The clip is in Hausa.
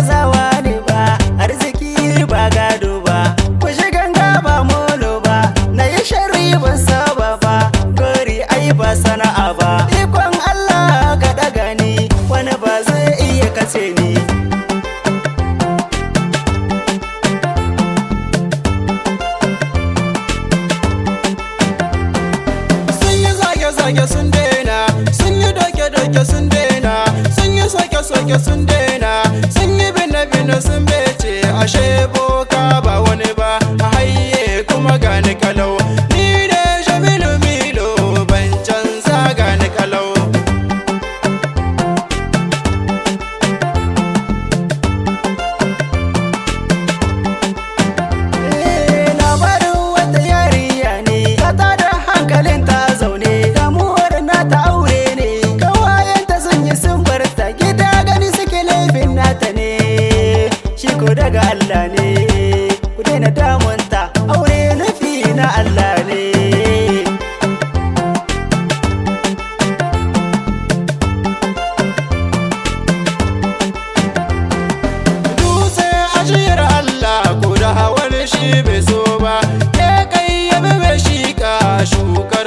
gazawa ne ba, arziki ba gado ba, ku shi ganga ba molo ba, na yi sharri ban saba ba, gori ai ba sana'a ba, ikon Allah ka daga ni wani ba zai iya kace ni. Sun yi zage-zage sun daina, sun yi doke-doke sun daina, sun yi soke-soke sun daina, sun yi bine-bine sun bece, ashe boka ba wani ba, a haye kuma gani kalau, ni ne Jamilu Milo ban canza gani kalau. Labarin wata yariya ne, ta tada hankalin ta zaune, damuwar na ta aure ne, kawayenta sun yi sun barta, gida gani suke laifin nata ne, shi ko daga Allah ne, ku daina damunta, aure nufi na Allah ne. Dutse ajiyar Allah ko da wani shi bai so ba, ke kai yabi mai shika shukar